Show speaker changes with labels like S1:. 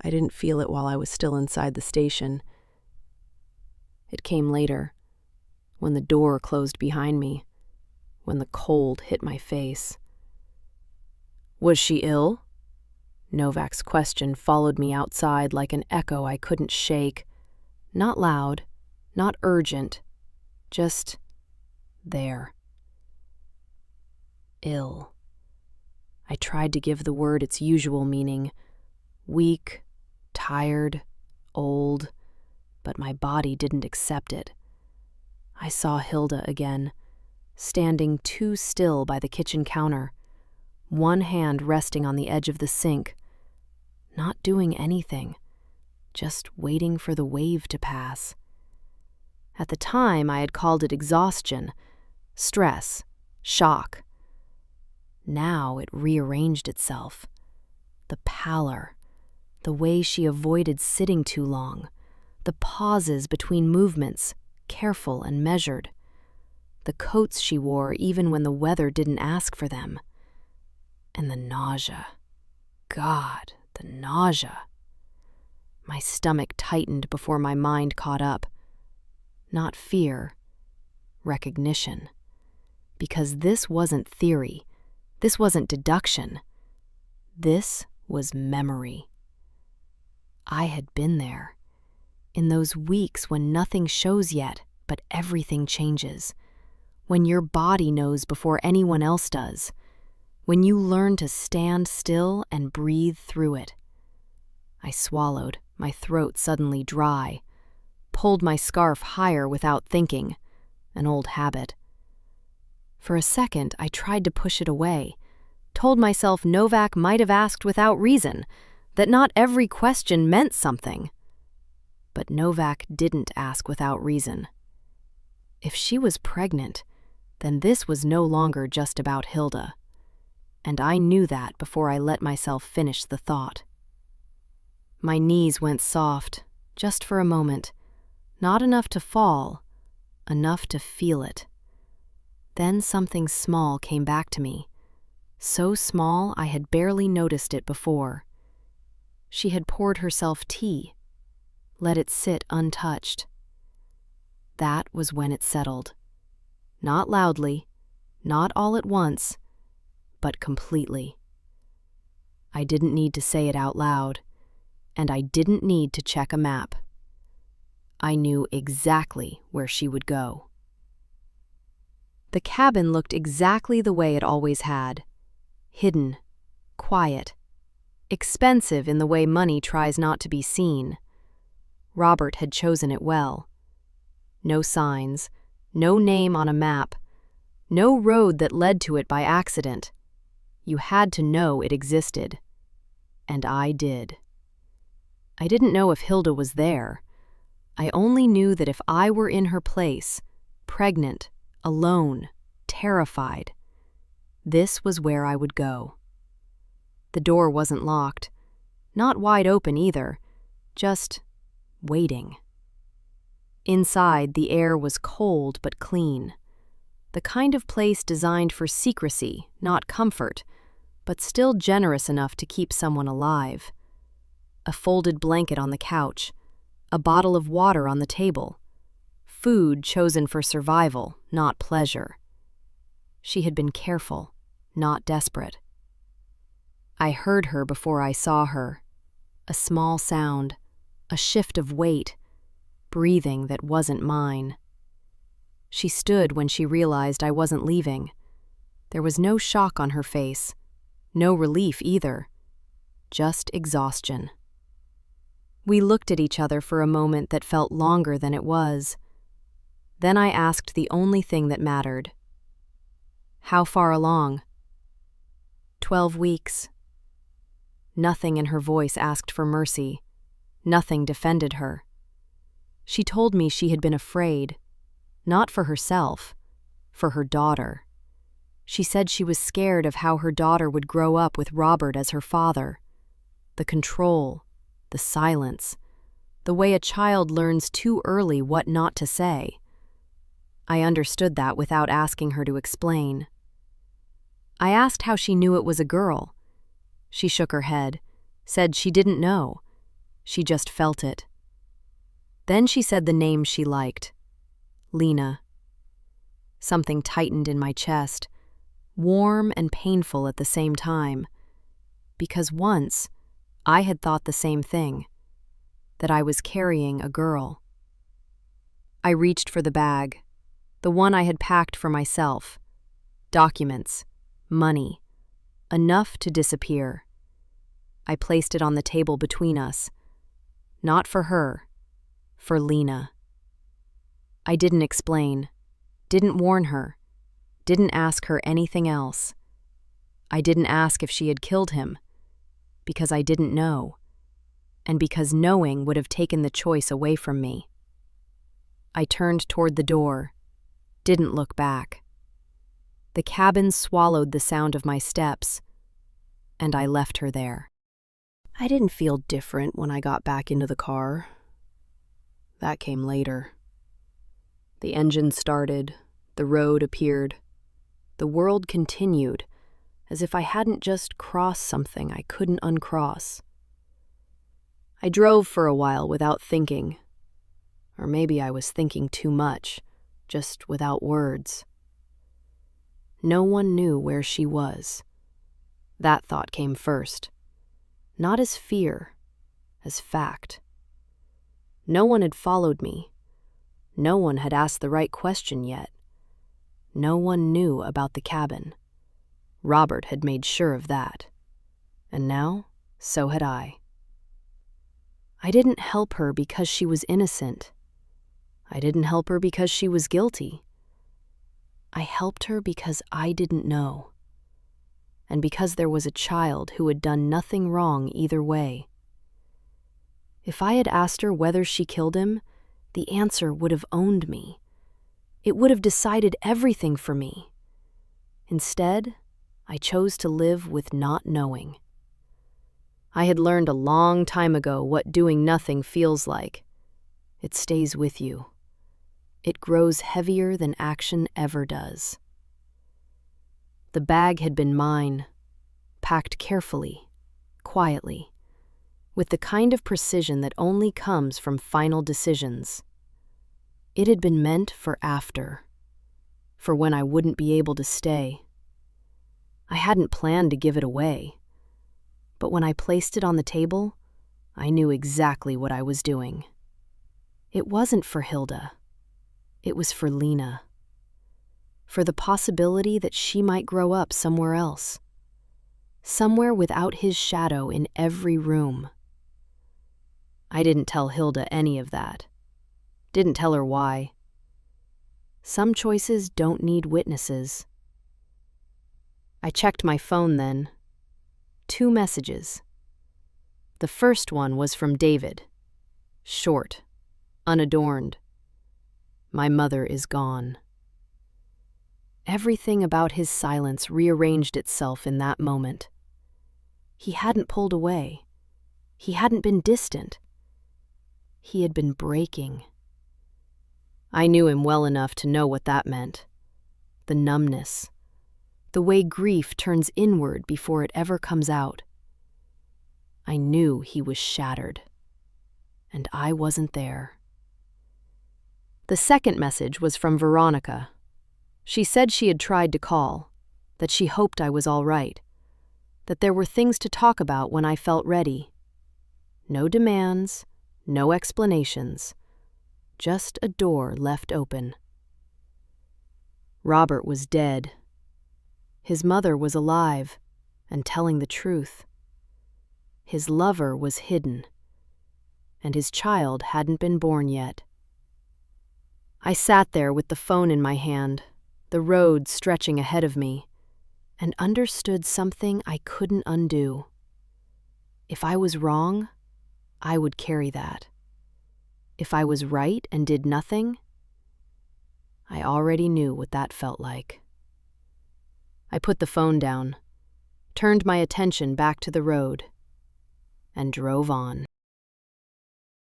S1: I didn't feel it while I was still inside the station. It came later, when the door closed behind me, when the cold hit my face. Was she ill? Novak's question followed me outside like an echo I couldn't shake. Not loud, not urgent, just there. Ill. I tried to give the word its usual meaning. Weak, tired, old, but my body didn't accept it. I saw Hilda again, standing too still by the kitchen counter, one hand resting on the edge of the sink, not doing anything, just waiting for the wave to pass. At the time, I had called it exhaustion, stress, shock. Now it rearranged itself. The pallor, the way she avoided sitting too long, the pauses between movements, careful and measured, the coats she wore even when the weather didn't ask for them, and the nausea. God, the nausea. My stomach tightened before my mind caught up. Not fear, recognition. Because this wasn't theory. This wasn't deduction. This was memory. I had been there, in those weeks when nothing shows yet, but everything changes, when your body knows before anyone else does, when you learn to stand still and breathe through it. I swallowed, my throat suddenly dry, pulled my scarf higher without thinking, an old habit. For a second, I tried to push it away, told myself Novak might have asked without reason, that not every question meant something. But Novak didn't ask without reason. If she was pregnant, then this was no longer just about Hilda. And I knew that before I let myself finish the thought. My knees went soft, just for a moment, not enough to fall, enough to feel it. Then something small came back to me, so small I had barely noticed it before. She had poured herself tea, let it sit untouched. That was when it settled. Not loudly, not all at once, but completely. I didn't need to say it out loud, and I didn't need to check a map. I knew exactly where she would go. The cabin looked exactly the way it always had. Hidden, quiet, expensive in the way money tries not to be seen. Robert had chosen it well. No signs, no name on a map, no road that led to it by accident. You had to know it existed. And I did. I didn't know if Hilda was there. I only knew that if I were in her place, pregnant, alone, terrified, this was where I would go. The door wasn't locked, not wide open either, just waiting. Inside, the air was cold but clean, the kind of place designed for secrecy, not comfort, but still generous enough to keep someone alive. A folded blanket on the couch, a bottle of water on the table, food chosen for survival, not pleasure. She had been careful, not desperate. I heard her before I saw her. A small sound, a shift of weight, breathing that wasn't mine. She stood when she realized I wasn't leaving. There was no shock on her face, no relief either, just exhaustion. We looked at each other for a moment that felt longer than it was. Then I asked the only thing that mattered. How far along? 12 weeks. Nothing in her voice asked for mercy. Nothing defended her. She told me she had been afraid, not for herself, for her daughter. She said she was scared of how her daughter would grow up with Robert as her father. The control, the silence, the way a child learns too early what not to say. I understood that without asking her to explain. I asked how she knew it was a girl. She shook her head, said she didn't know, She just felt it. Then she said the name she liked. Lena. Something tightened in my chest, warm and painful at the same time, because once I had thought the same thing, that I was carrying a girl. I reached for the bag, the one I had packed for myself. Documents, money, enough to disappear. I placed it on the table between us. Not for her, for Lena. I didn't explain, didn't warn her, didn't ask her anything else. I didn't ask if she had killed him, because I didn't know, and because knowing would have taken the choice away from me. I turned toward the door, didn't look back. The cabin swallowed the sound of my steps, and I left her there. I didn't feel different when I got back into the car. That came later. The engine started, the road appeared. The world continued, as if I hadn't just crossed something I couldn't uncross. I drove for a while without thinking. Or maybe I was thinking too much, just without words. No one knew where she was. That thought came first. Not as fear, as fact. No one had followed me. No one had asked the right question yet. No one knew about the cabin. Robert had made sure of that. And now, so had I. I didn't help her because she was innocent. I didn't help her because she was guilty. I helped her because I didn't know. And because there was a child who had done nothing wrong either way. If I had asked her whether she killed him, the answer would have owned me. It would have decided everything for me. Instead, I chose to live with not knowing. I had learned a long time ago what doing nothing feels like. It stays with you. It grows heavier than action ever does. The bag had been mine, packed carefully, quietly, with the kind of precision that only comes from final decisions. It had been meant for after, for when I wouldn't be able to stay. I hadn't planned to give it away, but when I placed it on the table, I knew exactly what I was doing. It wasn't for Hilda. It was for Lena. For the possibility that she might grow up somewhere else. Somewhere without his shadow in every room. I didn't tell Hilda any of that. Didn't tell her why. Some choices don't need witnesses. I checked my phone then. 2 messages. The first one was from David. Short, unadorned. My mother is gone. Everything about his silence rearranged itself in that moment. He hadn't pulled away. He hadn't been distant. He had been breaking. I knew him well enough to know what that meant. The numbness. The way grief turns inward before it ever comes out. I knew he was shattered. And I wasn't there. The second message was from Veronica. She said she had tried to call, that she hoped I was all right, that there were things to talk about when I felt ready. No demands, no explanations, just a door left open. Robert was dead. His mother was alive and telling the truth. His lover was hidden, and his child hadn't been born yet. I sat there with the phone in my hand, the road stretching ahead of me, and understood something I couldn't undo. If I was wrong, I would carry that. If I was right and did nothing, I already knew what that felt like. I put the phone down, turned my attention back to the road, and drove on.